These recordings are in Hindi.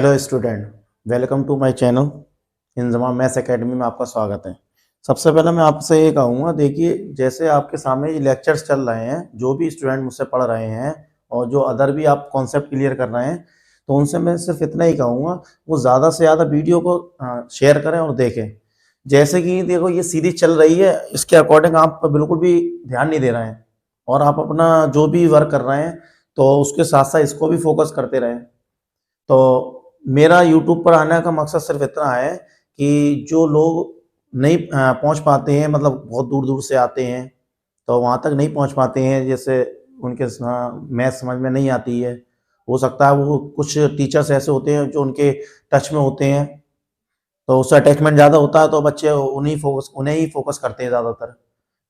Hello student, welcome to my channel. Inzama maths academy में आपका स्वागत है। सबसे पहले मैं आपसे ये कहूँगा, देखिए जैसे आपके सामने ये लेक्चर्स चल रहे हैं, जो भी स्टूडेंट मुझसे पढ़ रहे हैं और जो अदर भी आप कॉन्सेप्ट क्लियर कर रहे हैं, तो उनसे मैं सिर्फ इतना ही कहूँगा, वो ज़्यादा से ज़्यादा वीडियो को शेयर करें और देखें। जैसे कि देखो ये सीरीज चल रही है, इसके अकॉर्डिंग आप बिल्कुल भी ध्यान नहीं दे रहे हैं और आप अपना जो भी वर्क कर रहे हैं तो उसके साथ साथ इसको भी फोकस करते रहें। तो मेरा यूट्यूब पर आने का मकसद सिर्फ इतना है कि जो लोग नहीं पहुंच पाते हैं, मतलब बहुत दूर दूर से आते हैं तो वहां तक नहीं पहुंच पाते हैं, जैसे उनके मैथ समझ में नहीं आती है, हो सकता है वो कुछ टीचर्स ऐसे होते हैं जो उनके टच में होते हैं तो उससे अटैचमेंट ज़्यादा होता है, तो बच्चे उन्हें ही फोकस करते हैं ज़्यादातर।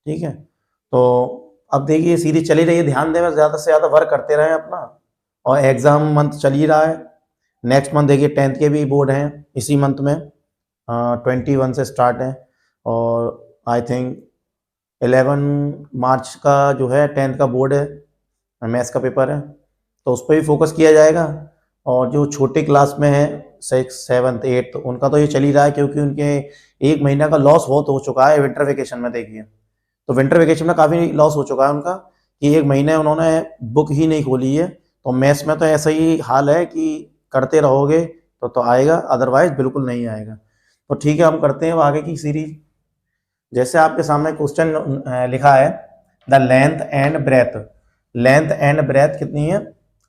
ठीक है, तो अब देखिए सीरीज चली रही है, ध्यान दें, ज़्यादा से ज़्यादा वर्क करते रहें अपना। और एग्ज़ाम मंथ चल ही रहा है, नेक्स्ट मंथ देखिए 10th के भी बोर्ड हैं इसी मंथ में, 21 से स्टार्ट है और आई थिंक 11 मार्च का जो है 10th का बोर्ड है, मैथ्स का पेपर है, तो उस पर भी फोकस किया जाएगा। और जो छोटे क्लास में है 6th 7th 8th, उनका तो ये चल ही रहा है क्योंकि उनके एक महीना का लॉस बहुत हो चुका है विंटर वेकेशन में। देखिए तो विंटर वेकेशन में काफ़ी लॉस हो चुका है उनका कि एक महीने उन्होंने बुक ही नहीं खोली है। तो मैथ्स में तो ऐसा ही हाल है कि करते रहोगे तो आएगा, अदरवाइज बिल्कुल नहीं आएगा। तो ठीक है, हम करते हैं अब आगे की सीरीज। जैसे आपके सामने क्वेश्चन लिखा है, द लेंथ एंड ब्रेथ कितनी है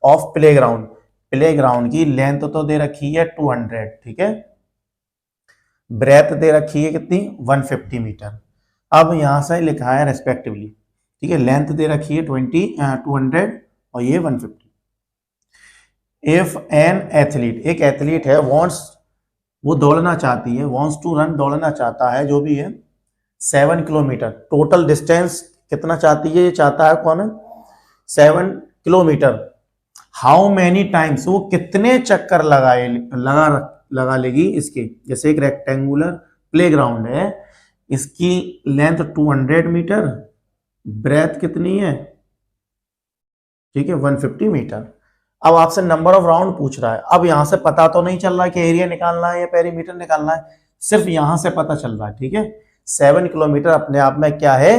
ऑफ प्लेग्राउंड। प्लेग्राउंड की लेंथ तो दे रखी है 200, ठीक है, ब्रेथ दे रखी है कितनी 150 मीटर। अब यहां से लिखा है रेस्पेक्टिवली, ठीक है, लेंथ दे रखी है 200 और ये 150। इफ एन एथलीट, एक एथलीट है, वो दौड़ना चाहती है, वॉन्ट्स टू रन, दौड़ना चाहता है, जो भी है 7 किलोमीटर। टोटल डिस्टेंस कितना चाहती है, ये चाहता है कौन है 7 किलोमीटर। हाउ मैनी टाइम्स, वो कितने चक्कर लगा लेगी इसके। जैसे एक रेक्टेंगुलर प्लेग्राउंड है, इसकी लेंथ 200 मीटर, ब्रेथ कितनी है, ठीक है 150 मीटर। अब आपसे नंबर ऑफ राउंड पूछ रहा है। अब यहां से पता तो नहीं चल रहा है कि एरिया निकालना है या पेरीमीटर निकालना है, सिर्फ यहां से पता चल रहा है, ठीक है। 7 किलोमीटर अपने आप में क्या है,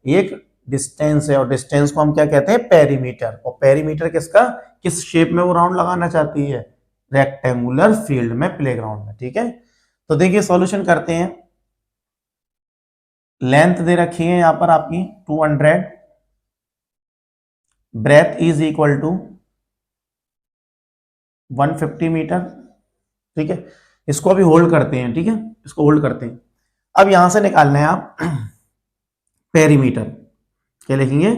एक डिस्टेंस है और डिस्टेंस को हम क्या कहते हैं, पेरीमीटर। और पेरीमीटर किसका, किस शेप में वो राउंड लगाना चाहती है, रेक्टेंगुलर फील्ड में, प्लेग्राउंड में, ठीक है। तो देखिए सॉल्यूशन करते हैं। लेंथ दे रखी है यहां पर आपकी 200, breadth is equal to 150 metre, ठीक है। इसको अभी होल्ड करते हैं, ठीक है, इसको होल्ड करते हैं। अब यहां से निकालना है आप पेरीमीटर, क्या लिखेंगे,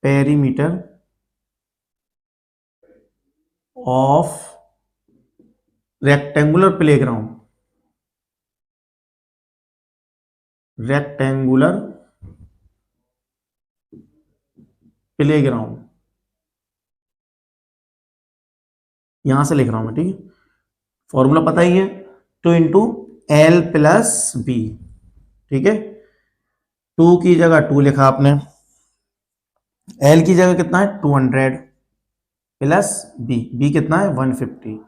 perimeter of rectangular playground, rectangular playground, यहां से लिख रहा हूं मैं, ठीक है। फॉर्मूला पता ही है, 2 × L+B, ठीक है। 2 की जगह 2 लिखा आपने, L की जगह कितना है 200 प्लस B कितना है 150।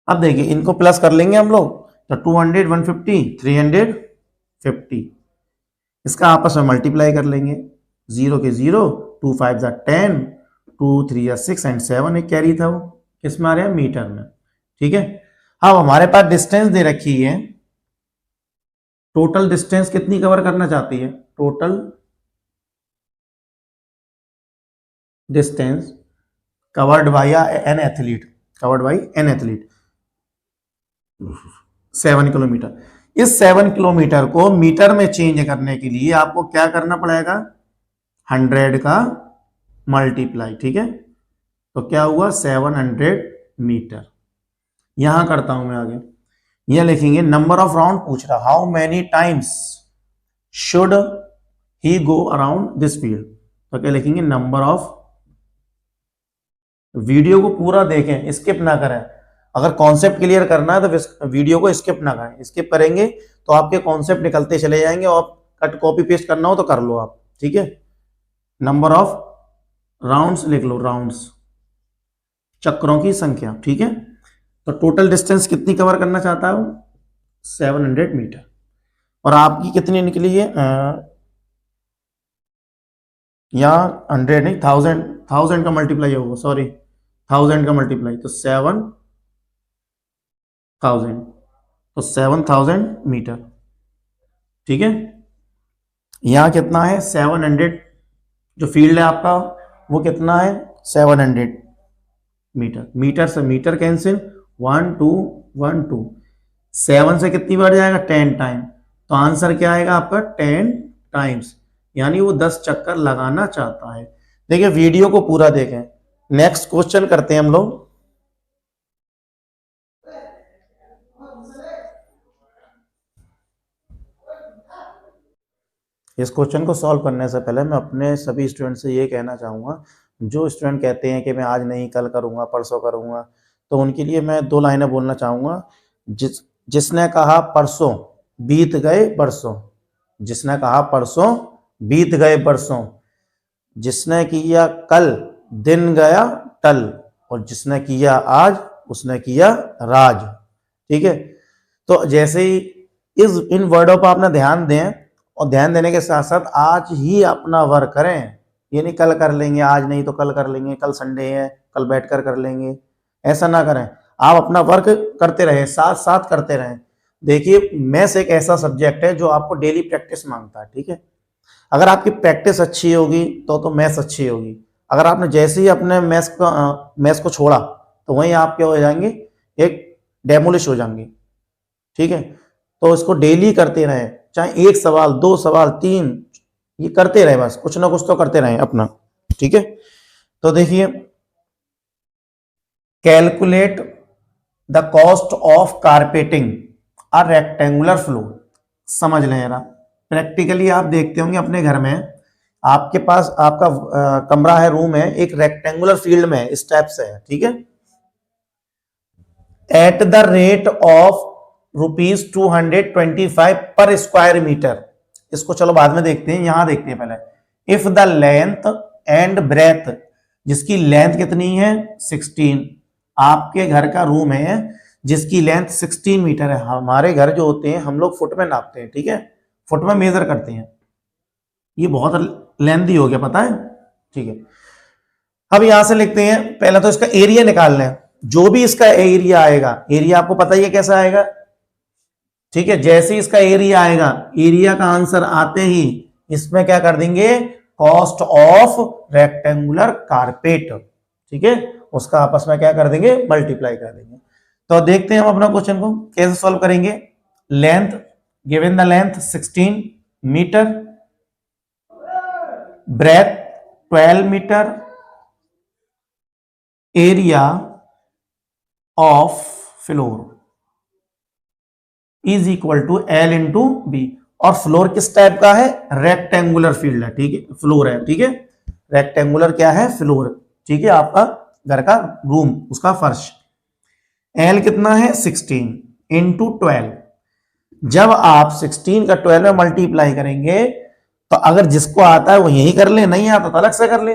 अब देखिए इनको प्लस कर लेंगे हम लोग, तो 200 150 350, इसका आपस में मल्टीप्लाई कर लेंगे, 0 के 0, 2 5 10, 2 3 6 एंड 7 एक कैरी था, वो किस में आ रहा है, मीटर में, ठीक है। अब हमारे पास डिस्टेंस दे रखी है, टोटल डिस्टेंस कितनी कवर करना चाहती है, total distance covered by an athlete, 7 kilometre. इस 7 किलोमीटर को मीटर में चेंज करने के लिए आपको क्या करना पड़ेगा, 100 का मल्टीप्लाई, ठीक है। तो क्या हुआ 700 मीटर। यहां करता हूं मैं आगे, यह लिखेंगे नंबर ऑफ राउंड पूछ रहा, how many times should he go around this field. तो क्या लिखेंगे, नंबर ऑफ, वीडियो को पूरा देखें, स्किप ना करें। अगर कॉन्सेप्ट क्लियर करना है तो वीडियो को स्किप ना करें, स्किप करेंगे तो आपके कॉन्सेप्ट निकलते चले जाएंगे और कट कॉपी पेस्ट करना हो तो कर लो आप, ठीक है। नंबर ऑफ राउंड्स लिख लो, राउंड्स, चक्रों की संख्या, ठीक है। तो टोटल डिस्टेंस कितनी कवर करना चाहता है वो, 700 मीटर। और आपकी कितनी निकली है, यहाँ 100 नहीं, 1000 का मल्टीप्लाई होगा, सॉरी 1000 का मल्टीप्लाई, तो 7000, तो 7000 मीटर, ठीक है। यहाँ कितना है, 700, जो फील्ड है आपका वो कितना है, 700 मीटर। मीटर से मीटर कैंसिल, 1 2 1 2, 7 से कितनी बार जाएगा, 10 टाइम। तो आंसर क्या आएगा आपका, 10 टाइम्स, यानी वो 10 चक्कर लगाना चाहता है। देखिए वीडियो को पूरा देखें। नेक्स्ट क्वेश्चन करते हैं हम लोग। इस क्वेश्चन को सॉल्व करने से पहले मैं अपने सभी स्टूडेंट से ये कहना चाहूँगा, जो स्टूडेंट कहते हैं कि मैं आज नहीं, कल करूँगा, परसों करूँगा, तो उनके लिए मैं 2 लाइनें बोलना चाहूँगा। जिसने कहा परसों बीत गए बरसों, जिसने कहा परसों बीत गए बरसों, जिसने किया कल दिन गया टल, और जिसने किया आज उसने किया राज, ठीक है। तो जैसे ही इन वर्डों पर आपने ध्यान दें, और ध्यान देने के साथ साथ आज ही अपना वर्क करें, ये नहीं कल कर लेंगे, आज नहीं तो कल कर लेंगे, कल संडे है कल बैठकर कर लेंगे, ऐसा ना करें। आप अपना वर्क करते रहें, साथ साथ करते रहें। देखिए मैथ्स एक ऐसा सब्जेक्ट है जो आपको डेली प्रैक्टिस मांगता है, ठीक है। अगर आपकी प्रैक्टिस अच्छी होगी तो मैथ्स अच्छी होगी। अगर आपने जैसे ही अपने मैथ्स को छोड़ा तो वहीं आप क्या हो जाएंगे, एक डेमोलिश हो जाएंगे, ठीक है। तो इसको डेली करते रहें, चाहे 1 सवाल 2 सवाल 3, ये करते रहे, बस कुछ ना कुछ तो करते रहें अपना, ठीक है। तो देखिए, calculate the cost of carpeting a rectangular floor. समझ लें जरा, प्रैक्टिकली आप देखते होंगे अपने घर में, आपके पास आपका कमरा है, रूम है, एक रेक्टेंगुलर फील्ड में है, इस टाइप से है, ठीक है। एट द रेट ऑफ ₹225 पर स्क्वायर मीटर। इसको चलो बाद में देखते हैं, यहां देखते हैं पहले। If the length and breadth, जिसकी लेंथ कितनी है 16, आपके घर का रूम है जिसकी लेंथ 16 मीटर है। हमारे घर जो होते हैं हम लोग फुट में नापते हैं, ठीक है, फुट में मेजर करते हैं। ये बहुत लेंथी हो गया, पता है, ठीक है। अब यहां से लिखते हैं, पहले तो इसका एरिया निकालना है। जो भी इसका एरिया आएगा, एरिया आपको पता ही है कैसा आएगा, ठीक है। जैसे ही इसका एरिया आएगा, एरिया का आंसर आते ही इसमें क्या कर देंगे, कॉस्ट ऑफ रेक्टेंगुलर कारपेट, ठीक है, उसका आपस में क्या कर देंगे, मल्टीप्लाई कर देंगे। तो देखते हैं हम अपना क्वेश्चन को कैसे सॉल्व करेंगे। Length, given the length 16 metre, breadth 12 metre, area of floor is equal to L into B. और फ्लोर किस टाइप का है, रेक्टेंगुलर फील्ड है, ठीक है, फ्लोर है, ठीक है, रेक्टेंगुलर क्या है, फ्लोर, ठीक है, आपका घर का रूम, उसका फर्श। L कितना है 16 इंटू 12। जब आप 16 का 12 में मल्टीप्लाई करेंगे तो अगर जिसको आता है वो यही कर ले, नहीं आता तो अलग से कर ले।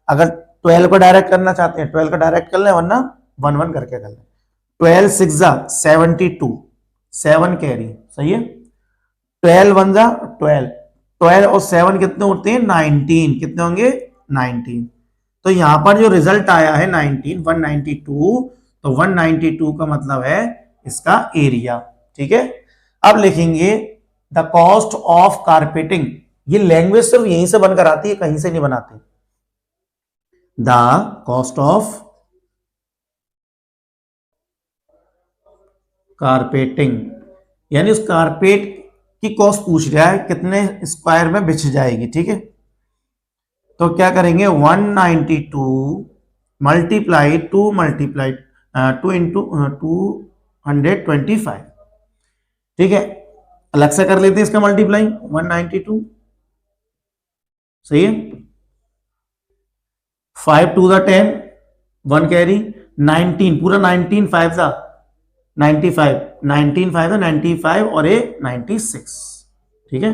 अगर 12 को डायरेक्ट करना चाहते हैं 12 को डायरेक्ट कर ले, वरना 1 1 करके कर ले। 12 6 72, 7 कैरी, सही है। 12 1 12, 12 और 7 कितने होते हैं 19, कितने होंगे 19। तो यहां पर जो रिजल्ट आया है 19 192, तो 192 का मतलब है इसका एरिया, ठीक है। अब लिखेंगे द कॉस्ट ऑफ कारपेटिंग। ये लैंग्वेज सिर्फ यहीं से बनकर आती है, कहीं से नहीं बनाते। द कॉस्ट ऑफ कारपेटिंग, यानी उस कारपेट की कॉस्ट पूछ रहा है, कितने स्क्वायर में बिछ जाएगी, ठीक है। तो क्या करेंगे 192 मल्टीप्लाई 2 इंटू 225, ठीक है। अलग से कर लेते हैं इसका मल्टीप्लाई, 192, सही है। 5 2 10, 1 कैरी, 19 पूरा 19 5 95, 19 5 95 और ए 96, ठीक है।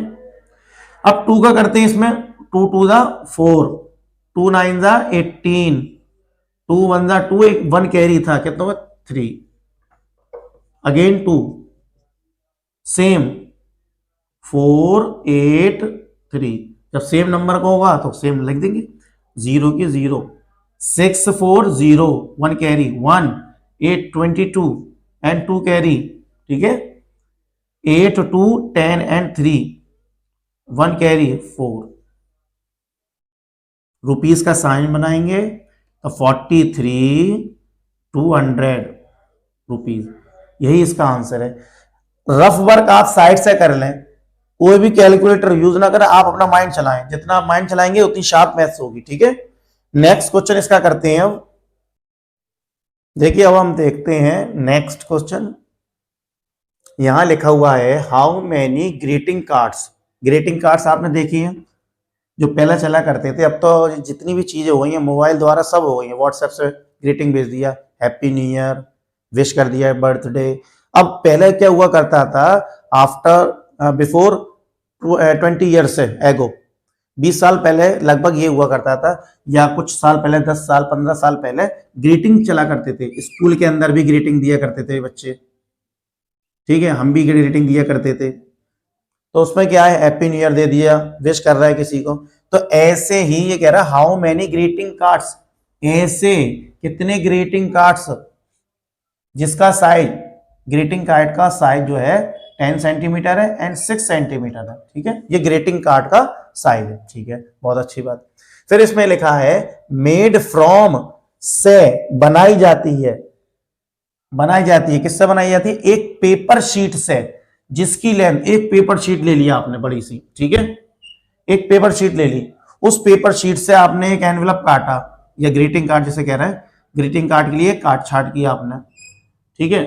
अब 2 का करते हैं इसमें, 2 2 4, 2 9 18, 2 1 जा 2, एक 1 कैरी था, कितना होगा 3, अगेन 2, सेम 4 8 3, जब सेम नंबर का होगा तो सेम लिख देंगे, 0 की 0, 6 4 0, 1 कैरी 1, 8 22 एंड 2 कैरी, ठीक है, 8 2 10 एंड 3, 1 कैरी 4, रुपीस का साइन बनाएंगे तो 43 200 रुपीज, यही इसका आंसर है। रफ वर्क आप साइड से कर लें, कोई भी कैलकुलेटर यूज ना करें, आप अपना माइंड चलाएं, जितना आप माइंड चलाएंगे उतनी शार्प मैथ्स होगी, ठीक है। नेक्स्ट क्वेश्चन इसका करते हैं। अब देखिए, अब हम देखते हैं नेक्स्ट क्वेश्चन। यहां लिखा हुआ है how many greeting cards. Greeting cards आपने देखी है, जो पहले चला करते थे, अब तो जितनी भी चीजें हो गई हैं मोबाइल द्वारा सब हो गई हैं, व्हाट्सएप से ग्रीटिंग भेज दिया, हैप्पी न्यू ईयर विश कर दिया, बर्थडे। अब पहले क्या हुआ करता था, आफ्टर बिफोर 20 ईयर्स से एगो, 20 साल पहले लगभग ये हुआ करता था, या कुछ साल पहले 10 साल 15 साल पहले ग्रीटिंग चला करते थे, स्कूल के अंदर भी ग्रीटिंग दिया करते थे बच्चे, ठीक है, हम भी ग्रीटिंग दिया करते थे। तो उसमें क्या है, हैप्पी न्यू ईयर दे दिया, विश कर रहा है किसी को। तो ऐसे ही ये कह रहा है हाउ मैनी ग्रीटिंग कार्ड्स, ऐसे कितने ग्रीटिंग कार्ड्स, जिसका साइज, ग्रीटिंग कार्ड का साइज जो है 10 सेंटीमीटर है एंड 6 सेंटीमीटर है, ठीक है, ये ग्रीटिंग कार्ड का साइज है, ठीक है, बहुत अच्छी बात। फिर इसमें लिखा है मेड फ्रॉम, से बनाई जाती है, बनाई जाती है, किससे बनाई जाती है, एक पेपर शीट से, जिसकी लेंथ, एक पेपर शीट ले लिया आपने बड़ी सी, ठीक है, एक पेपर शीट ले ली, उस पेपर शीट से आपने एक एनवेलप काटा, या ग्रीटिंग कार्ड जिसे कह रहे हैं, ग्रीटिंग कार्ड के लिए काट छाट किया आपने, ठीक है।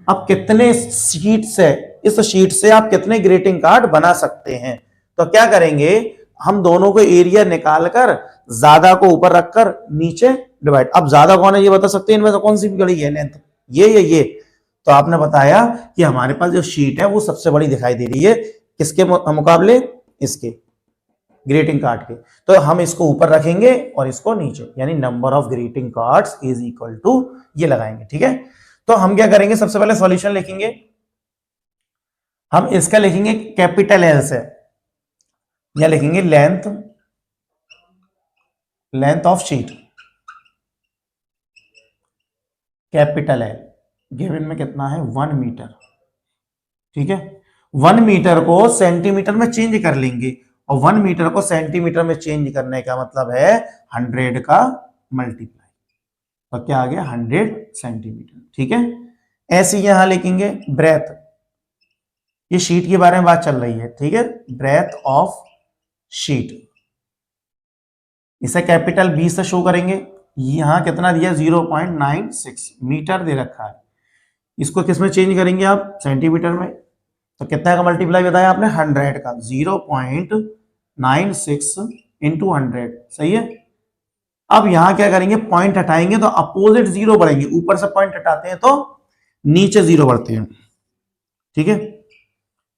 अब कितने शीट से, इस शीट से आप कितने ग्रीटिंग कार्ड बना सकते हैं, तो क्या करेंगे, हम दोनों को एरिया निकालकर ज्यादा को ऊपर रखकर नीचे डिवाइड। अब ज्यादा कौन है ये बता सकते हैं इनमें से कौन सी बड़ी है लेंथ, ये। तो आपने बताया कि हमारे पास जो शीट है वो सबसे बड़ी दिखाई दे रही है, किसके मुकाबले, इसके ग्रीटिंग कार्ड के। तो हम इसको ऊपर रखेंगे और इसको नीचे, यानी number of greeting cards is equal to ये लगाएंगे, ठीक है। तो हम क्या करेंगे, सबसे पहले सॉल्यूशन लिखेंगे, हम इसका लिखेंगे कैपिटल एल से, या लिखेंगे length of sheet, capital L, given में कितना है 1 मीटर, ठीक है। 1 मीटर को सेंटीमीटर में चेंज कर लेंगे, और 1 मीटर को सेंटीमीटर में चेंज करने का मतलब है 100 का मल्टीप्लाई, तो क्या आ गया 100 सेंटीमीटर, ठीक है। ऐसे यहां लिखेंगे ब्रेथ, ये शीट के बारे में बात चल रही है, ठीक है, ब्रेथ ऑफ शीट, इसे कैपिटल बी से शो करेंगे, यहां कितना दिया 0.96 मीटर दे रखा है, इसको किस में चेंज करेंगे आप, सेंटीमीटर में, तो कितना का मल्टीप्लाई बताया आपने 100 का, 0.96 इंटू 100, सही है। अब यहां क्या करेंगे, पॉइंट हटाएंगे तो अपोजिट जीरो बढ़ेंगे, ऊपर से पॉइंट हटाते हैं तो नीचे जीरो बढ़ते हैं, ठीक है,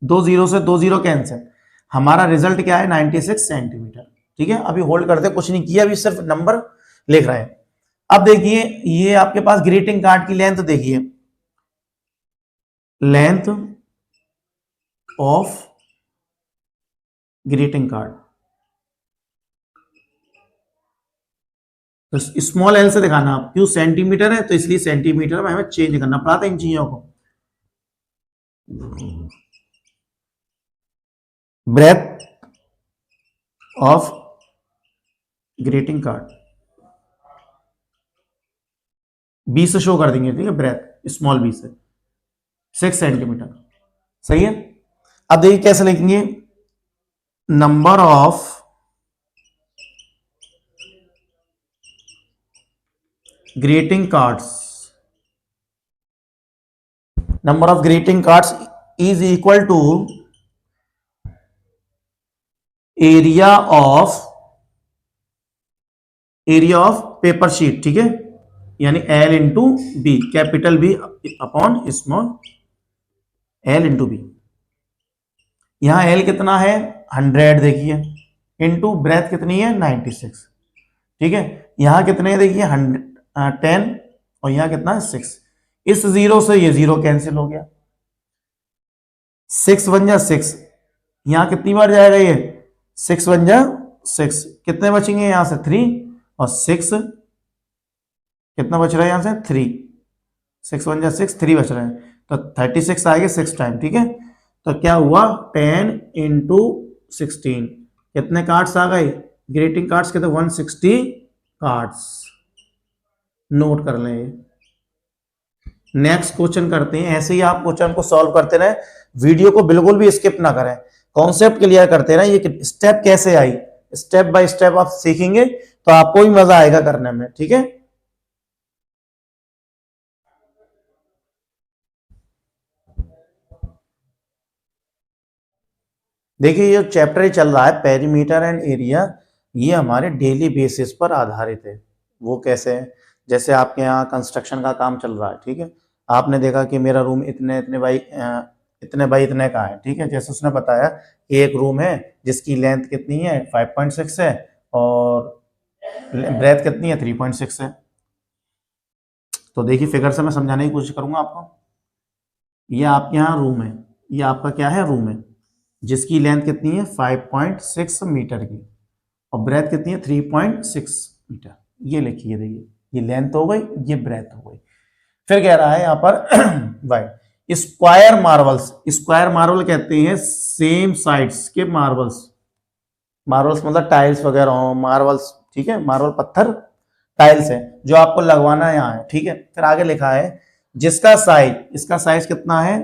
2 जीरो से 2 जीरो कैंसिल, हमारा रिजल्ट क्या है 96 सेंटीमीटर, ठीक है। अभी होल्ड करते, कुछ नहीं किया, अभी सिर्फ नंबर लिख रहे हैं। अब देखिए, ये आपके पास ग्रीटिंग कार्ड की लेंथ देखिए, लेंथ ऑफ ग्रीटिंग कार्ड, तो स्मॉल एल से दिखाना, आप क्यों सेंटीमीटर है तो इसलिए सेंटीमीटर में हमें चेंज करना पड़ा था इन चीजों को। Breadth of greeting card B से शो कर देंगे, ठीक है, ब्रेथ स्मॉल बी से 6 सेंटीमीटर, सही है। अब देखिए कैसे लिखेंगे, number of greeting cards, number of greeting cards is equal to area of paper sheet, ठीक है, यानी L into B, capital B upon small L into B. यहां एल कितना है 100 देखिए, इंटू ब्रेथ कितनी है 96, ठीक है। यहाँ कितने हैं देखिए 10 और यहाँ कितना है 6। इस 0 से ये 0 कैंसिल हो गया, 6 बन जा 6, यहाँ कितनी बार जाएगा ये 6 बन जा 6, कितने बचेंगे यहां से 3 और 6 कितना बच रहा है यहां से 3, 6 बन जा 6, 3 बच रहे हैं तो 36 आएगा 6 टाइम। ठीक है, तो क्या हुआ 10 इंटू 16, कितने कार्ड्स आ गए ग्रीटिंग कार्ड्स के, तो 160 कार्ड्स। नोट कर लें। नेक्स्ट क्वेश्चन करते हैं। ऐसे ही आप क्वेश्चन को सॉल्व करते रहे, वीडियो को बिल्कुल भी स्किप ना करें, कॉन्सेप्ट क्लियर करते रहे। ये स्टेप कैसे आई, स्टेप बाय स्टेप आप सीखेंगे तो आपको भी मजा आएगा करने में। ठीक है, देखिए ये चैप्टर ही चल रहा है पेरीमीटर एंड एरिया, ये हमारे डेली बेसिस पर आधारित है। वो कैसे है, जैसे आपके यहाँ कंस्ट्रक्शन का काम चल रहा है, ठीक है, आपने देखा कि मेरा रूम इतने इतने बाई इतने का है। ठीक है, जैसे उसने बताया कि एक रूम है जिसकी लेंथ कितनी है 5.6 है और ब्रेथ कितनी है 3.6 है। तो देखिए फिगर से मैं समझाने की कोशिश करूंगा आपको। ये आपके यहाँ रूम है, ये आपका क्या है रूम है जिसकी लेंथ कितनी है 5.6 मीटर की और ब्रेथ कितनी है 3.6 मीटर। ये लिखिए, देखिए ये लेंथ हो गई, ये ब्रेथ हो गई। फिर कह रहा है यहाँ पर wide square marbles, square marble कहते हैं सेम साइड्स के मार्बल्स, मार्बल्स मतलब टाइल्स वगैरह हो मार्बल्स। ठीक है, मार्बल पत्थर टाइल्स है जो आपको लगवाना है यहाँ है। ठीक है, फिर आगे लिखा है जिसका साइज, इसका साइज कितना है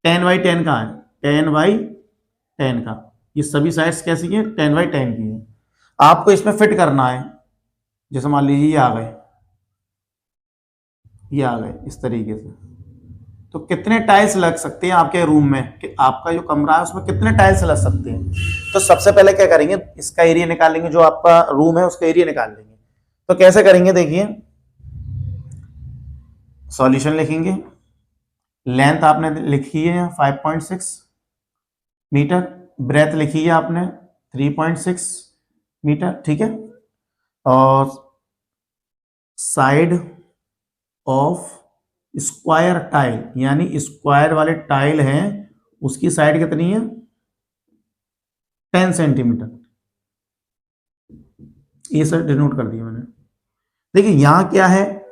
10x10 का है, 10x10 का। ये सभी साइड्स कैसी है 10x10 की है। आपको इसमें फिट करना है, जैसे मान लीजिए ये आ गए, ये आ गए इस तरीके से, तो कितने टाइल्स लग सकते हैं आपके रूम में, कि आपका जो कमरा है उसमें कितने टाइल्स लग सकते हैं। तो सबसे पहले क्या करेंगे, इसका एरिया निकालेंगे, जो आपका रूम है उसका एरिया निकाल लेंगे। तो कैसे करेंगे देखिए, सॉल्यूशन लिखेंगे, लेंथ आपने लिखी है 5.6 मीटर, ब्रेथ लिखी है आपने 3.6 मीटर। ठीक है, और साइड ऑफ स्क्वायर टाइल, यानी स्क्वायर वाले टाइल हैं उसकी साइड कितनी है 10 सेंटीमीटर। ये सर डिनोट कर दिया मैंने। देखिए यहां क्या है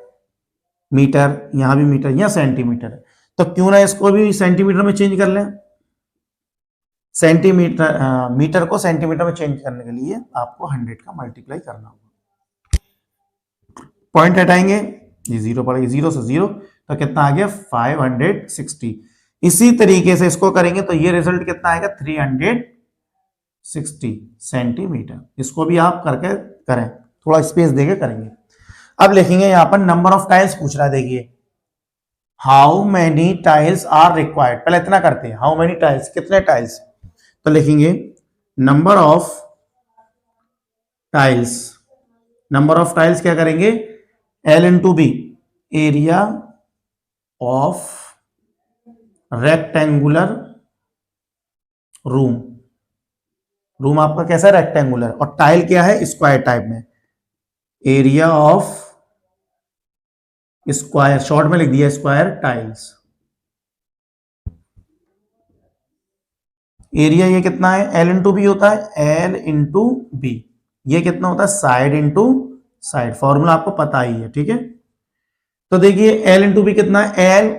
मीटर, यहां भी मीटर, यहां सेंटीमीटर है, तो क्यों ना इसको भी सेंटीमीटर में चेंज कर लें। सेंटीमीटर मीटर को सेंटीमीटर में चेंज करने के लिए आपको 100 का मल्टीप्लाई करना होगा। पॉइंट हटाएंगे, ये 0 पड़ेगा, 0 से 0 तो कितना आ गया 560। इसी तरीके से इसको करेंगे तो ये रिजल्ट कितना आएगा 360 सेंटीमीटर। इसको भी आप करके करें, थोड़ा स्पेस देके करेंगे। अब लिखेंगे यहां पर नंबर ऑफ टाइल्स पूछ रहा है, देखिए how many tiles are required. पहले इतना करते हैं, हाउ मेनी टाइल्स, कितने टाइल्स, तो लिखेंगे number of tiles, number of tiles क्या करेंगे L into B, area of rectangular room. Room आपका कैसा है रेक्टेंगुलर, और टाइल क्या है स्क्वायर टाइप में, एरिया ऑफ स्क्वायर, शॉर्ट में लिख दिया स्क्वायर टाइल्स। एरिया ये कितना है L इंटू बी होता है, L इंटू बी, ये कितना होता है साइड इंटू साइड, फॉर्मूला आपको पता ही है। ठीक है, तो देखिए L इंटू बी कितना है, L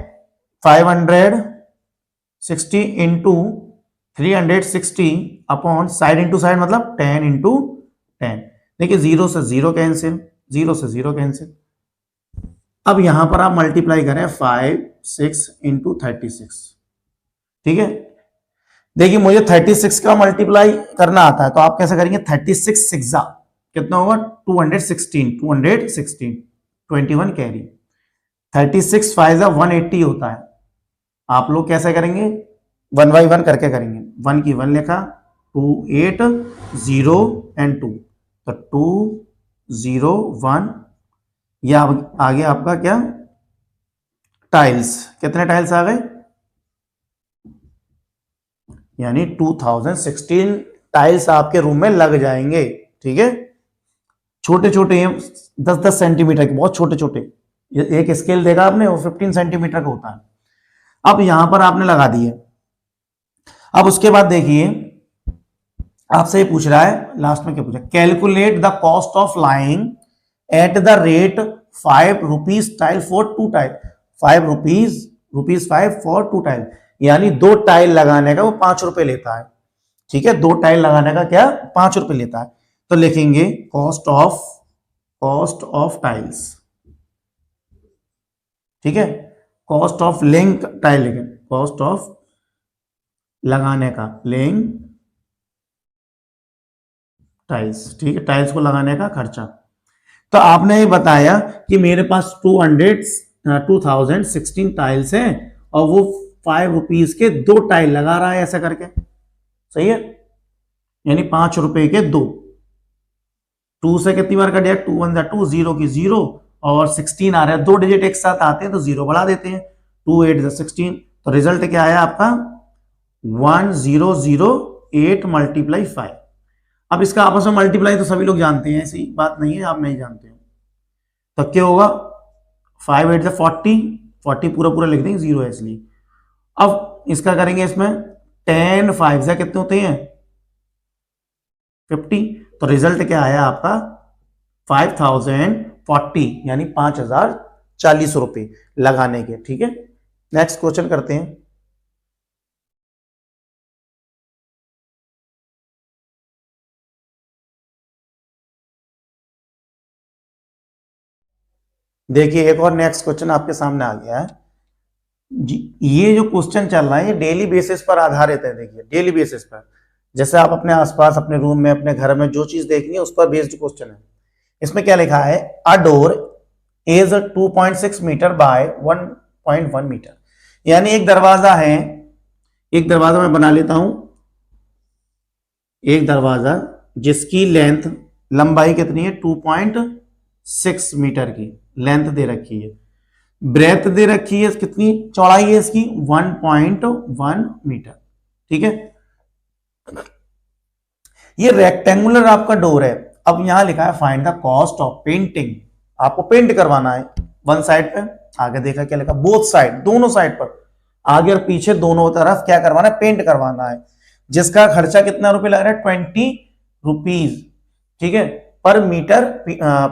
560 into 360 upon side into side मतलब 10 इंटू 10। देखिए 0 से 0 कैंसिल, 0 से 0 कैंसिल। अब यहां पर आप मल्टीप्लाई करें 5 6 इंटू 36। ठीक है, देखिए मुझे 36 का मल्टीप्लाई करना आता है, तो आप कैसे करेंगे 36 सिक्सा कितना होगा 216, 216 21 कैरी, 36 5 180 होता है। आप लोग कैसे करेंगे 1 बाई 1 करके करेंगे, 1 की 1 लिखा, 2 8 0 एंड 2, तो 2 0 1। या आगे आपका क्या टाइल्स, कितने टाइल्स आ गए, यानी 2016 टाइल्स आपके रूम में लग जाएंगे। ठीक है, छोटे छोटे हैं, 10-10 सेंटीमीटर के, बहुत छोटे छोटे। एक स्केल देगा आपने, वो 15 सेंटीमीटर का होता है। अब यहां पर आपने लगा दिए। अब उसके बाद देखिए आपसे ये पूछ रहा है, लास्ट में क्या पूछा, calculate the cost of lying at the rate 5 rupees tile for 2 tile. 5 rupees 5 for 2 tile, यानी 2 टाइल लगाने का वो 5 रुपए लेता है। ठीक है, 2 टाइल लगाने का क्या 5 रुपए लेता है। तो लिखेंगे कॉस्ट ऑफ टाइल्स। ठीक है, कॉस्ट ऑफ लेइंग टाइल लिखें, कॉस्ट ऑफ लगाने का, लेइंग टाइल्स। ठीक है, टाइल्स को लगाने का खर्चा। तो आपने ये बताया कि मेरे पास 2016 टाइल्स हैं और वो 5 रुपीज के 2 टाइल लगा रहा है ऐसा करके। सही है, यानी 5 रुपए के 2। 2 से कितनी बार कट जाए, 2 1 2, 0 की 0 और 16 आ रहा है, 2 डिजिट एक साथ आते हैं तो 0 बढ़ा देते हैं, 2 8 16। तो रिजल्ट क्या आया आपका 1008 मल्टीप्लाई 5। अब इसका आपस में मल्टीप्लाई तो सभी लोग जानते हैं, ऐसी बात नहीं है आप नहीं जानते हो। तो क्या होगा 5 8 40, 40 पूरा पूरा लिख देंगे, 0 है इसलिए। अब इसका करेंगे इसमें 10 5 से कितने होते हैं 50। तो रिजल्ट क्या आया आपका 5040, यानी 5040 रुपए लगाने के। ठीक है, नेक्स्ट क्वेश्चन करते हैं। देखिए एक और नेक्स्ट क्वेश्चन आपके सामने आ गया है जी। ये जो क्वेश्चन चल रहा है ये डेली बेसिस पर आधारित है। देखिए डेली बेसिस पर, जैसे आप अपने आसपास अपने रूम में अपने घर में जो चीज देखनी है उस पर बेस्ड क्वेश्चन है। इसमें क्या लिखा है, a door is 2.6 metre by 1.1 metre, यानी एक दरवाजा है, एक दरवाजा मैं बना लेता हूं, एक दरवाजा जिसकी लेंथ लंबाई कितनी है 2.6 मीटर की लेंथ दे रखी है, ब्रेथ दे रखी है कितनी, चौड़ाई है इसकी 1.1 मीटर। ठीक है, ये रेक्टेंगुलर आपका डोर है। अब यहां लिखा है find the cost of painting, आपको पेंट करवाना है वन साइड पे, आगे देखा क्या लिखा, बोथ साइड, दोनों साइड पर, आगे और पीछे दोनों तरफ क्या करवाना है, पेंट करवाना है, जिसका खर्चा कितना रुपए लग रहा है 20 रुपीज। ठीक है, पर मीटर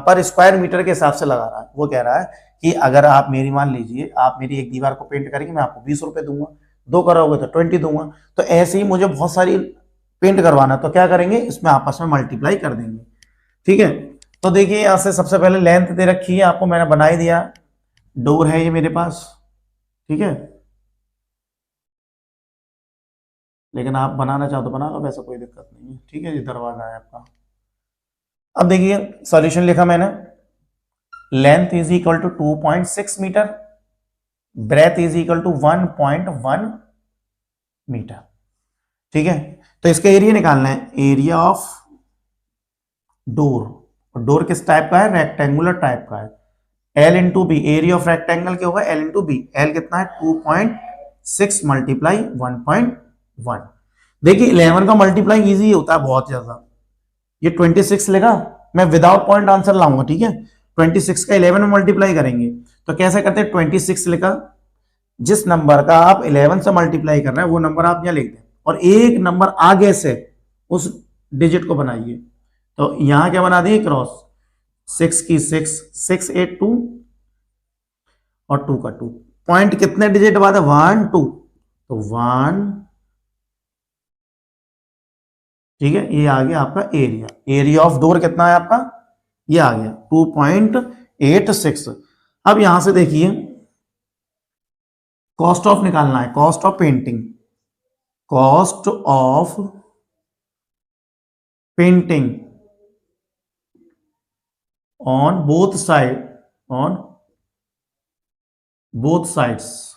पर स्क्वायर मीटर के हिसाब से लगा रहा है। वो कह रहा है कि अगर आप मेरी मान लीजिए आप मेरी एक दीवार को पेंट करेंगे, मैं आपको 20 रुपए दूंगा, 2 करोगे तो 20 दूंगा। तो ऐसे ही मुझे बहुत सारी पेंट करवाना, तो क्या करेंगे इसमें आपस में मल्टीप्लाई कर देंगे। ठीक है, तो देखिए यहां से सबसे पहले लेंथ दे रखी है आपको, मैंने बना ही दिया, डोर है ये मेरे पास। ठीक है, लेकिन आप बनाना चाहो तो बना लो, वैसा कोई दिक्कत नहीं है। ठीक है, ये दरवाजा है आपका। अब देखिए सॉल्यूशन लिखा मैंने, length is equal to 2.6 metre, breadth is equal to 1.1 metre. ठीक है, तो इसका एरिया निकालना है, एरिया ऑफ डोर। डोर किस टाइप का है, रेक्टेंगुलर टाइप का है। L into B, area of rectangle क्या होगा L इंटू बी, L कितना है 2.6 मल्टीप्लाई 1.1। देखिए 11 का मल्टीप्लाई इजी होता है बहुत ज्यादा, ये 26 लेगा, मैं विदाउट पॉइंट आंसर लाऊंगा। ठीक है, 26 का 11 में मल्टीप्लाई करेंगे, तो कैसे करते हैं 26 लिखा, जिस नंबर का आप 11 से मल्टीप्लाई कर रहे हैं वो नंबर आप यहां लिख दें और एक नंबर आगे से उस डिजिट को बनाइए। तो यहां क्या बना दिए क्रॉस, 6 की 6, 6 8 2 और 2 का 2, पॉइंट कितने डिजिट बाद है 1 2, तो 1। ठीक है, ये आ गया आपका एरिया, एरिया ऑफ डोर कितना है आपका, ये आ गया 2.86। अब यहां से देखिए कॉस्ट ऑफ निकालना है, cost of painting, cost of painting on both side, on both sides,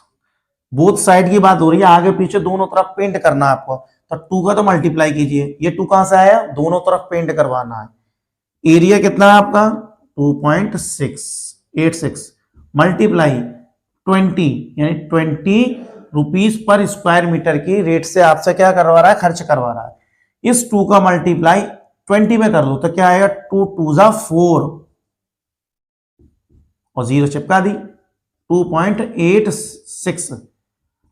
both side की बात हो रही है, आगे पीछे दोनों तरफ पेंट करना है आपको। तो 2 का तो मल्टीप्लाई कीजिए, ये 2 कहां से आया, दोनों तरफ पेंट करवाना है। एरिया कितना है आपका 2.686 मल्टीप्लाई 20, यानी 20 रुपीज पर स्क्वायर मीटर की रेट से आपसे क्या करवा रहा है, खर्च करवा रहा है। इस 2 का मल्टीप्लाई 20 में कर लो तो क्या आएगा, 2 2 जा 4 और 0 चिपका दी, 2.86।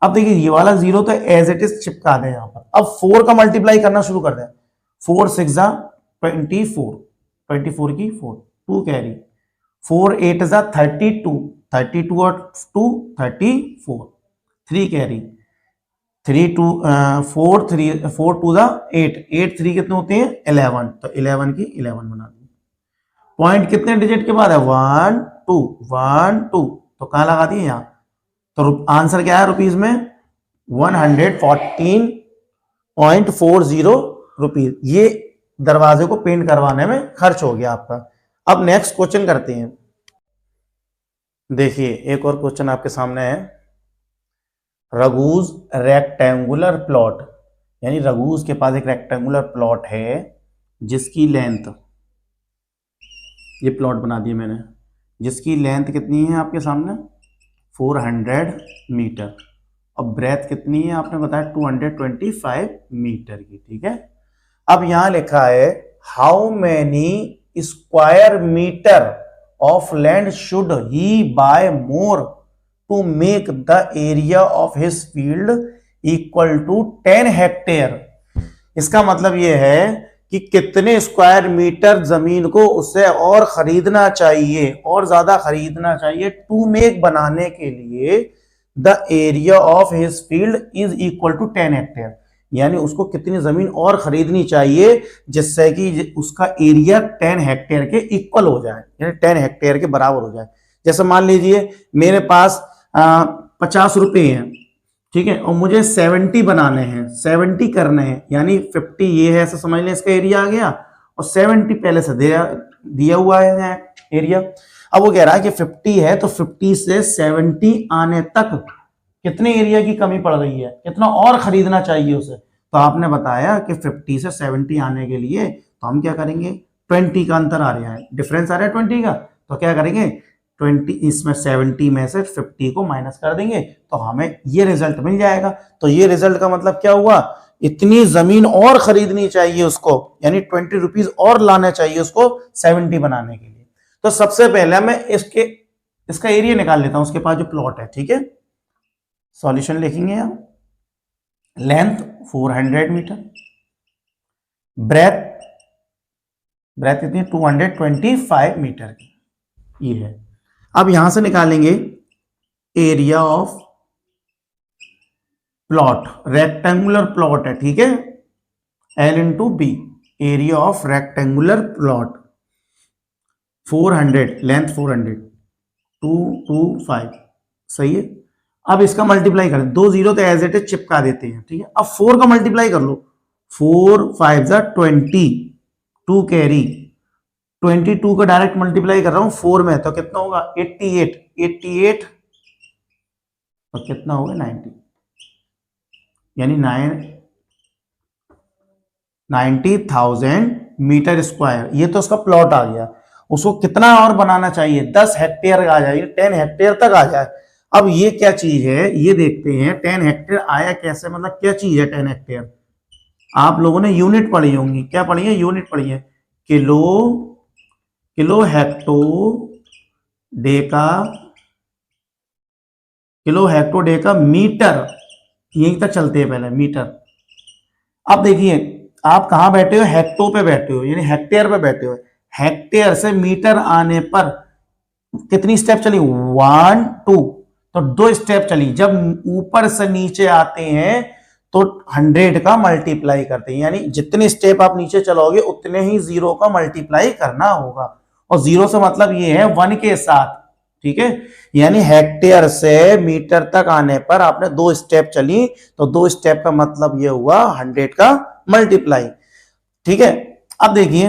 अब देखिए ये वाला 0 तो एज इट इज चिपका दें यहां पर। अब 4 का मल्टीप्लाई करना शुरू कर दें, 4 6 जा 24, 24 की 4, 2 कैरी, 4 8 जा 32, 32 और 2 34, 3 कैरी, 3 2 4 3 4 2 जा 8, 8 3 कितने होते हैं 11, तो 11 की 11 बना दी। पॉइंट कितने डिजिट के बाद है, 1 2 1 2, तो कहां लगा दिए यहां, तो आंसर क्या है रुपीज में, 114.40 रुपीज। ये दरवाजे को पेंट करवाने में खर्च हो गया आपका। अब नेक्स्ट क्वेश्चन करते हैं। देखिए एक और क्वेश्चन आपके सामने है, रघुज रेक्टेंगुलर प्लॉट, यानी रघुज के पास एक रेक्टेंगुलर प्लॉट है जिसकी लेंथ, ये प्लॉट बना दिया मैंने, जिसकी लेंथ कितनी है आपके सामने 400 मीटर और ब्रेथ कितनी है आपने बताया 225 मीटर की, ठीक है। अब यहां लिखा है how many square metre of land should he buy more to make the area of his field equal to 10 hectare. इसका मतलब यह है कि कितने स्क्वायर मीटर जमीन को उससे और खरीदना चाहिए, और ज्यादा खरीदना चाहिए टू मेक बनाने के लिए the area of his field is equal to 10 hectare, यानी उसको कितनी जमीन और खरीदनी चाहिए जिससे कि उसका एरिया 10 हेक्टेयर के इक्वल हो जाए, यानी 10 हेक्टेयर के बराबर हो जाए। जैसे मान लीजिए मेरे पास 50 रुपए हैं, ठीक है, और मुझे 70 बनाने हैं, 70 करने हैं, यानी 50 ये है ऐसा समझ लें, इसका एरिया आ गया, और 70 पहले से दिया हुआ है एरिया। अब वो कह रहा है कि 50 है तो 50 से 70 आने तक कितने एरिया की कमी पड़ रही है, कितना और खरीदना चाहिए उसे। तो आपने बताया कि 50 से 70 आने के लिए तो हम क्या करेंगे, 20 का अंतर आ रहा है, डिफरेंस आ रहा है 20 का, तो क्या करेंगे 20 इसमें 70 में से 50 को माइनस कर देंगे तो हमें ये रिजल्ट मिल जाएगा। तो ये रिजल्ट का मतलब क्या हुआ, इतनी जमीन और खरीदनी चाहिए उसको, यानी 20 रुपीज और लाना चाहिए उसको 70 बनाने के लिए। तो सबसे पहले मैं इसका एरिया निकाल लेता हूं, उसके पास जो प्लॉट है, ठीक है। सॉल्यूशन लिखेंगे यहां, लेंथ 400 मीटर, ब्रेथ कितनी 225 मीटर की, ये है। अब यहां से निकालेंगे area of plot, rectangular plot है, ठीक है, L into B, area of rectangular plot 400, length 400, 225, सही है। अब इसका मल्टीप्लाई करें, 2 0 तो एज इट इज चिपका देते हैं, ठीक है। अब 4 का मल्टीप्लाई कर लो, 4 5 20, 2 कैरी, 22 का डायरेक्ट मल्टीप्लाई कर रहा हूं 4 में, तो कितना होगा 88 और कितना होगा 90, यानी 90,000 मीटर स्क्वायर। ये तो उसका प्लॉट आ गया, उसको कितना और बनाना चाहिए, 10 हेक्टेयर आ जाए, 10 हेक्टेयर तक आ जाए। अब ये क्या चीज है ये देखते हैं, 10 हेक्टेयर आया कैसे, मतलब क्या चीज है 10 हेक्टेयर। आप लोगों ने यूनिट पढ़ी होंगी, क्या पढ़ी है, यूनिट पढ़ी है, किलो हेक्टो डेका मीटर, यहीं तक चलते हैं पहले मीटर। अब देखिए आप कहां बैठे हो, हेक्टो पे बैठे हो, यानी हेक्टेयर पे बैठे हो। हेक्टेयर से मीटर आने पर कितनी स्टेप चली, 1 2, तो 2 स्टेप चली। जब ऊपर से नीचे आते हैं तो 100 का मल्टीप्लाई करते हैं, यानी जितने स्टेप आप नीचे चलोगे उतने ही 0 का मल्टीप्लाई करना होगा, और 0 से मतलब ये है 1 के साथ, ठीक है। यानी हेक्टेयर से मीटर तक आने पर आपने 2 स्टेप चली, तो 2 स्टेप का मतलब ये हुआ 100 का मल्टीप्लाई, ठीक है। अब देखिए,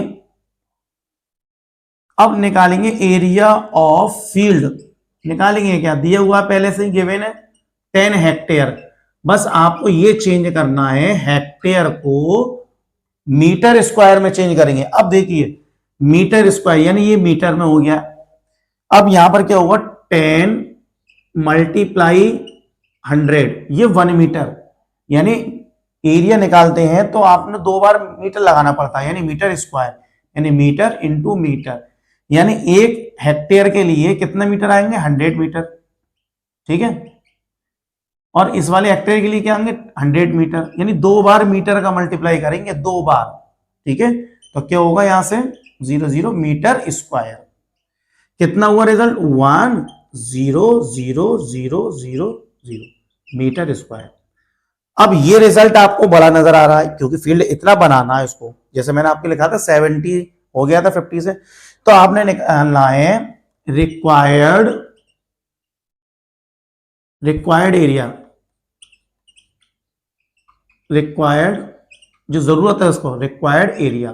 अब निकालेंगे एरिया ऑफ फील्ड, निकालेंगे क्या, दिया हुआ पहले से ही गिवन है 10 हेक्टेयर, बस आपको ये चेंज करना है, हेक्टेयर को मीटर स्क्वायर में चेंज करेंगे। अब देखिए मीटर स्क्वायर यानी ये मीटर में हो गया, अब यहां पर क्या होगा 10 मल्टीप्लाई 100, ये 1 मीटर, यानी एरिया निकालते हैं तो आपने 2 बार मीटर लगाना पड़ता है, यानी मीटर स्क्वायर, यानी मीटर इंटू मीटर, यानी 1 हेक्टेयर के लिए कितने मीटर आएंगे? 100 मीटर, ठीक है। और इस वाले हेक्टेयर के लिए क्या आएंगे? 100 मीटर, यानी 2 बार मीटर का मल्टीप्लाई करेंगे, 2 बार, ठीक है। तो क्या होगा यहां से 0 मीटर स्क्वायर। कितना हुआ रिजल्ट? 1,0,0,0,0 metre square. अब ये रिजल्ट आपको बड़ा नजर आ रहा है क्योंकि फील्ड इतना बनाना है इसको, जैसे मैंने आपको लिखा था 70 हो गया था 50 से, तो आपने निकालना है रिक्वायर्ड एरिया, रिक्वायर्ड जो जरूरत है उसको, रिक्वायर्ड एरिया।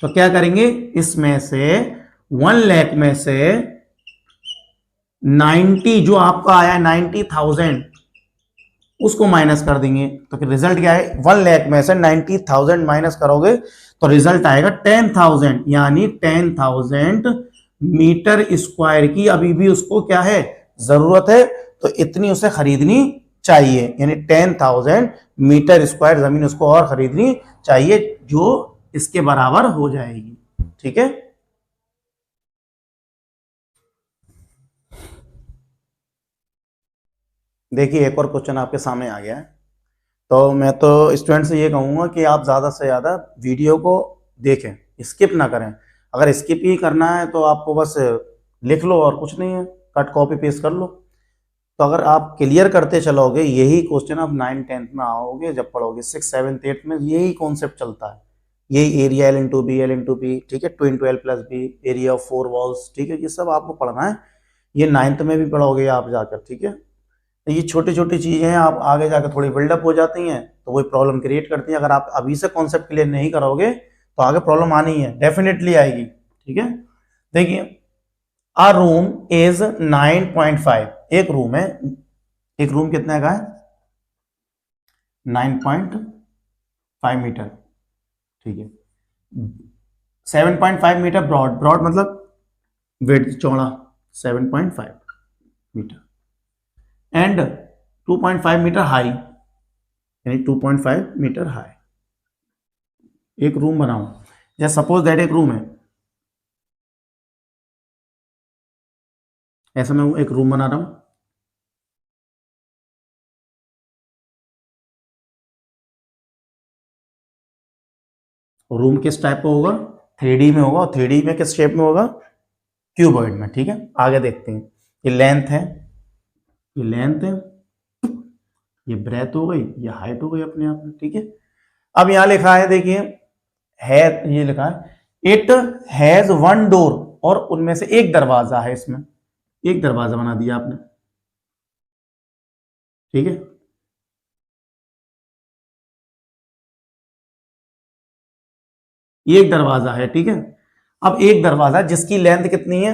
तो क्या करेंगे? इसमें से 1 लाख में से 90 जो आपका आया है 90,000 उसको माइनस कर देंगे, तो फिर रिजल्ट क्या है? 1 लाख में से 90,000 माइनस करोगे तो रिजल्ट आएगा 10,000, यानी 10,000 मीटर स्क्वायर की अभी भी उसको क्या है? जरूरत है, तो इतनी उसे खरीदनी चाहिए, यानी 10,000 मीटर स्क्वायर जमीन उसको और खरीदनी चाहिए, जो इसके बराबर हो जाएगी, ठीक है। देखिए एक और क्वेश्चन आपके सामने आ गया है, तो मैं तो स्टूडेंट से ये कहूंगा कि आप ज़्यादा से ज़्यादा वीडियो को देखें, स्किप ना करें। अगर स्किप ही करना है तो आपको बस लिख लो और कुछ नहीं है, कट कॉपी पेस्ट कर लो। तो अगर आप क्लियर करते चलोगे, यही क्वेश्चन आप 9th 10th में आओगे, जब पढ़ोगे 6th 7th 8th में यही कॉन्सेप्ट चलता है, यही एरिया L/B, ठीक है, 2 × L+B, एरिया ऑफ 4 वॉल्स, ठीक है, ये सब आपको पढ़ना है, ये 9th में भी पढ़ोगे आप जाकर, ठीक है। तो ये छोटी छोटी चीजें हैं, आप आगे जाकर थोड़ी बिल्डअप हो जाती हैं तो वही प्रॉब्लम क्रिएट करती हैं। अगर आप अभी से कॉन्सेप्ट क्लियर नहीं करोगे तो आगे प्रॉब्लम आनी है, डेफिनेटली आएगी, ठीक है। देखिए आ रूम इज 9.5, एक रूम है, एक रूम कितने का है? 9.5 मीटर, ठीक है। 7.5 मीटर ब्रॉड, ब्रॉड मतलब विड्थ, चौड़ा, 7.5 मीटर, एंड 2.5 मीटर हाई, यानी 2.5 मीटर हाई। एक रूम बनाओ, या सपोज दैट एक रूम है, ऐसा मैं एक रूम बना रहा हूं, रूम किस टाइप का होगा? 3D में होगा, और 3D में किस शेप में होगा? क्यूबॉइड में, ठीक है। आगे देखते हैं, ये लेंथ है, ये लेंथ है, ये ब्रेथ हो गई, ये हाइट हो गई अपने आप में, ठीक है। अब यहां लिखा है, देखिए है, ये लिखा है इट हैज 1 डोर, और उनमें से एक दरवाजा है, इसमें एक दरवाजा बना दिया आपने, ठीक है। ये एक दरवाजा है, ठीक है। अब एक दरवाजा जिसकी लेंथ कितनी है?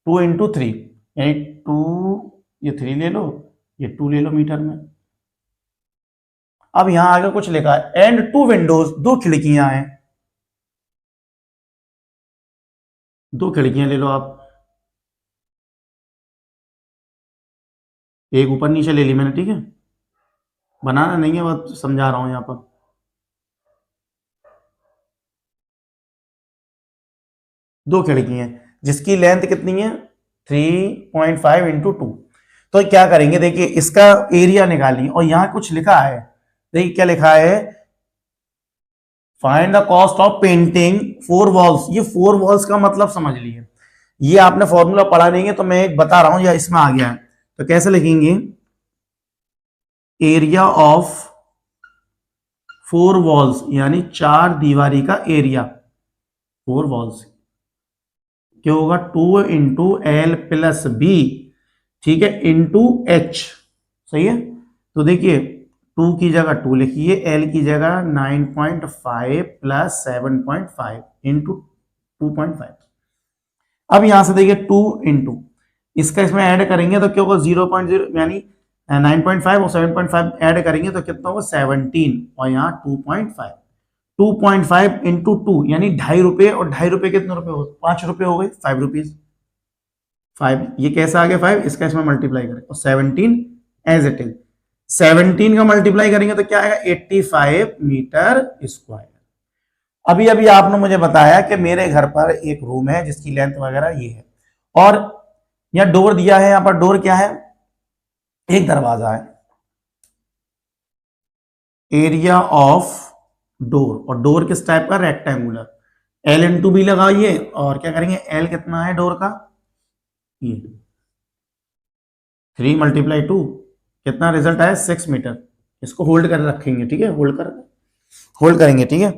2 × 3, यानी 2, ये 3 ले लो, ये 2 ले लो मीटर में। अब यहां आगे कुछ लिखा है एंड 2 विंडोज, 2 खिड़कियां हैं, 2 खिड़कियां ले लो आप, एक ऊपर नीचे ले ली मैंने, ठीक है। बनाना नहीं है, बस समझा रहा हूं यहां पर। 2 खिड़की हैं जिसकी लेंथ कितनी है? 3.5 × 2। तो क्या करेंगे, देखिए इसका एरिया निकालिए, और यहां कुछ लिखा है, देखिए क्या लिखा है? Find the cost of painting 4 walls. ये 4 वॉल्स का मतलब समझ लिए, ये आपने फॉर्मूला पढ़ा नहीं है तो मैं एक बता रहा हूं, या इसमें आ गया है, तो कैसे लिखेंगे? एरिया ऑफ 4 वॉल्स, यानी 4 दीवारी का एरिया, 4 वॉल्स क्या होगा? 2 × L+B, ठीक है, इंटू H, सही है। तो देखिए 2 की जगह 2 लिखिए, L की जगह 9.5 + 7.5 इंटू 2.5। अब यहां से देखिए 2 × इसका इसमें ऐड करेंगे तो क्या होगा? 0.0, यानी 9.5 और 7.5 ऐड करेंगे तो कितना होगा? 17, और यहाँ 2.5, 2.5 × 2, यानी 2.5 रुपए, और 2.5 रुपए कितने रुपए हो? 5 रुपए हो गए, 5 रुपीज, 5, ये कैसा आ गया 5, इसका इसमें मल्टीप्लाई करें, और 17 एज इट इज, 17 का मल्टीप्लाई करेंगे तो क्या आएगा 85 मीटर स्क्वायर। अभी अभी आपने मुझे बताया कि मेरे घर पर एक रूम है जिसकी लेंथ वगैरह ये है, और यहां डोर दिया है, यहां पर डोर क्या है, एक दरवाजा है, एरिया ऑफ डोर, और डोर किस टाइप का, रेक्टेंगुलर, एल इंटू बी लगाइए, और क्या करेंगे, एल कितना है डोर का, ये 3 मल्टीप्लाई 2, कितना रिजल्ट आया 6 मीटर। इसको होल्ड कर रखेंगे, ठीक है, होल्ड करेंगे, ठीक है।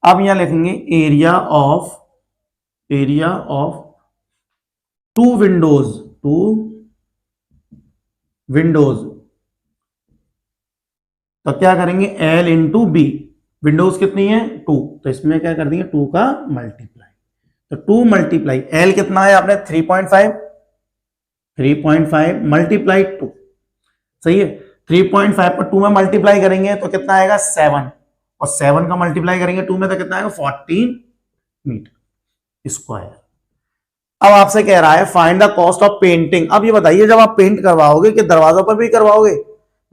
अब यहां लिखेंगे एरिया ऑफ टू विंडोज, तो क्या करेंगे एल इंटू बी, विंडोज कितनी है 2, तो इसमें क्या कर देंगे 2 का मल्टीप्लाई, तो 2 मल्टीप्लाई एल कितना है आपने 3.5 मल्टीप्लाई 2, सही है। 3.5 पर 2 में मल्टीप्लाई करेंगे तो कितना आएगा 7, और 7 का मल्टीप्लाई करेंगे 2 में तो कितना आएगा 14 मीटर स्क्वायर। अब आपसे कह रहा है find the cost of painting. अब ये बताइए जब आप पेंट करवाओगे कि दरवाजों पर भी करवाओगे,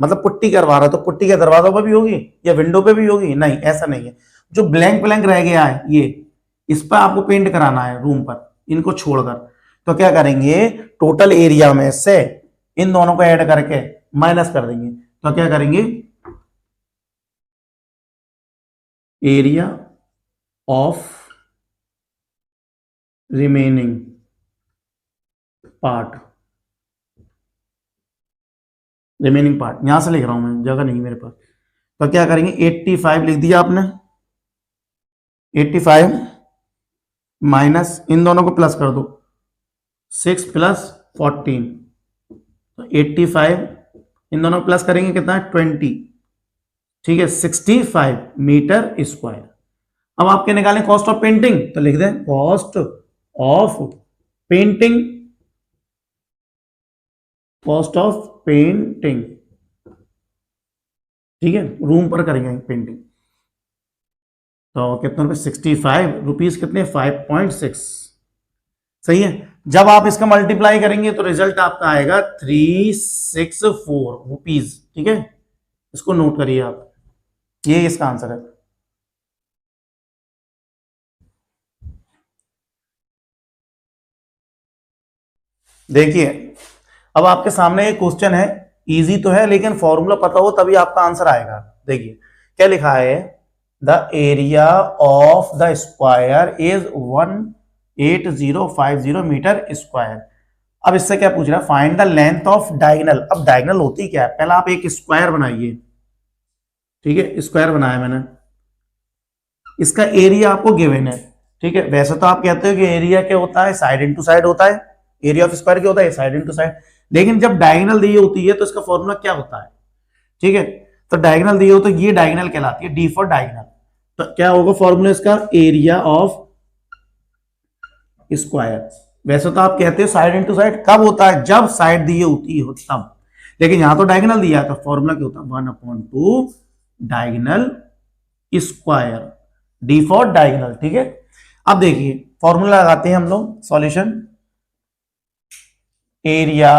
मतलब पुट्टी करवा रहे हो तो पुट्टी के दरवाजों पर भी होगी या विंडो पे भी होगी, नहीं ऐसा नहीं है। जो ब्लैंक रह गया है ये, इस पर आपको पेंट कराना है रूम पर, इनको छोड़कर, तो क्या करेंगे टोटल एरिया में से इन दोनों को ऐड करके माइनस कर देंगे, तो क्या करेंगे एरिया ऑफ रिमेनिंग पार्ट, यहां से लिख रहा हूं मैं, जगह नहीं मेरे पास, तो क्या करेंगे 85 लिख दिया आपने, 85 माइनस इन दोनों को प्लस कर दो, 6 प्लस 14, तो 85 इन दोनों को प्लस करेंगे कितना है 20, ठीक है 65 मीटर स्क्वायर। अब आपके निकालें कॉस्ट ऑफ पेंटिंग, तो लिख दें कॉस्ट ऑफ पेंटिंग, ठीक है, रूम पर करेंगे पेंटिंग, तो कितने रुपए 65 रुपीज, कितने 5.6, सही है। जब आप इसका मल्टीप्लाई करेंगे तो रिजल्ट आपका आएगा 364 रुपीज, ठीक है, इसको नोट करिए आप, ये इसका आंसर है। देखिए अब आपके सामने एक क्वेश्चन है, इजी तो है लेकिन फॉर्मूला पता हो तभी आपका आंसर आएगा। देखिए क्या लिखा है, the area of the square is 18050 metre square. अब इससे क्या पूछ रहा है, find the length of diagonal. अब डायगोनल होती क्या है, पहले आप एक स्क्वायर बनाइए, ठीक है, स्क्वायर बनाया मैंने, इसका एरिया आपको गिवन है, ठीक है। वैसे तो आप कहते हो कि एरिया क्या होता है, साइड इंटू साइड होता है, एरिया ऑफ स्क्वायर क्या होता है, साइड इंटू साइड, लेकिन जब डायगोनल दी होती है तो इसका फॉर्मूला क्या होता है, ठीक है। तो डायगोनल दी हो तो ये डायगोनल कहलाती है, डी फॉर डायगोनल, तो क्या होगा फॉर्मूला इसका, एरिया ऑफ स्क्वायर। वैसे तो आप कहते हो साइड इंटू साइड, कब होता है, जब साइड दी होती हो तब, लेकिन यहां तो डायगोनल दिया है तो फॉर्मूला क्या होता है 1/2 diagonal square, D for diagonal, ठीक है। अब देखिए फॉर्मूला लगाते हैं हम लोग, solution, area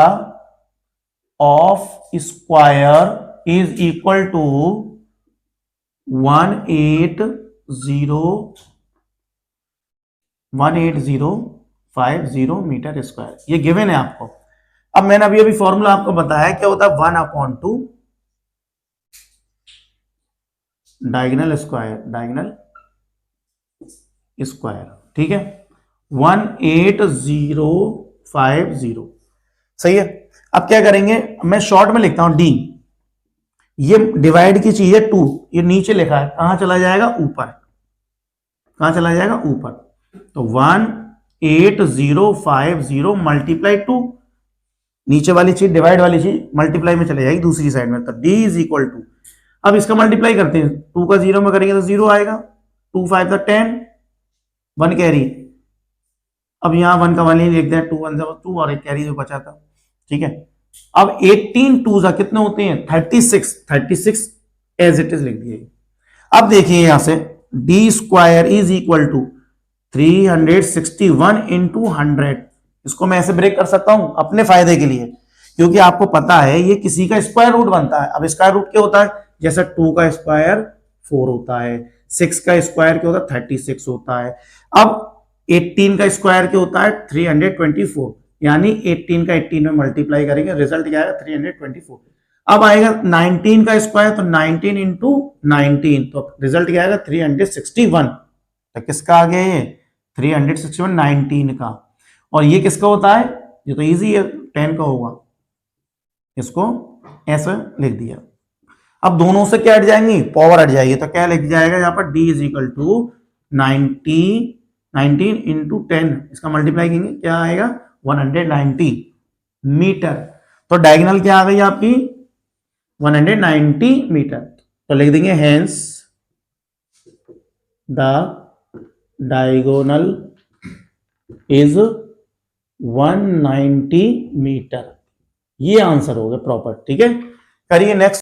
of square is equal to 18050 metre square, ये गिवन है आपको। अब मैंने अभी फॉर्मूला आपको बताया क्या होता है, 1/2 डायगोनल स्क्वायर, ठीक है, 18050, सही है। अब क्या करेंगे, मैं शॉर्ट में लिखता हूं डी, ये डिवाइड की चीज है 2, ये नीचे लिखा है, कहां चला जाएगा ऊपर, कहां चला जाएगा ऊपर, तो 18050 मल्टीप्लाई 2, नीचे वाली चीज डिवाइड वाली चीज मल्टीप्लाई में चले जाएगी दूसरी साइड में, तो डी इज इक्वल टू, अब इसका मल्टीप्लाई करते हैं, 2 का 0 में करेंगे तो 0 आएगा, 2 5 का 10, 1 कैरी, अब यहां 1 का 1 ही लिख दें, 2 1 2 और एक कैरी जो बचा था, ठीक है। अब 18 2 कितने होते हैं 36 एज इट इज लिख दिए। अब देखिए यहां से D square is equal to 361 into 100, इसको मैं ऐसे ब्रेक कर सकता हूं अपने फायदे के लिए, क्योंकि आपको पता है ये किसी का स्क्वायर रूट बनता है। अब स्क्वायर रूट क्या होता है, जैसे 2 का स्क्वायर 4 होता है, 6 का स्क्वायर क्या होता है 36 होता है। अब 18 का स्क्वायर क्या होता है 324, यानी 18 का 18 में मल्टीप्लाई करेंगे, रिजल्ट क्या आएगा 324। अब आएगा 19 का स्क्वायर, तो 19 इंटू 19, तो रिजल्ट क्या आएगा 361। तो किसका आ गया ये 361, 19 का। और ये किसका होता है, ये तो इजी है, 10 का होगा, इसको ऐसे लिख दिया। अब दोनों से क्या हट जाएंगी, पावर हट जाएगी, तो क्या लिख जाएगा यहाँ पर d is equal to 19 into 10, इसका मल्टीप्लाई करेंगे क्या आएगा 190 मीटर। तो डायगोनल क्या आ गई आपकी 190 मीटर। तो लिख देंगे hence the diagonal is 190 metre. ये आंसर हो गया प्रॉपर। ठीक है, करिए नेक्स्ट।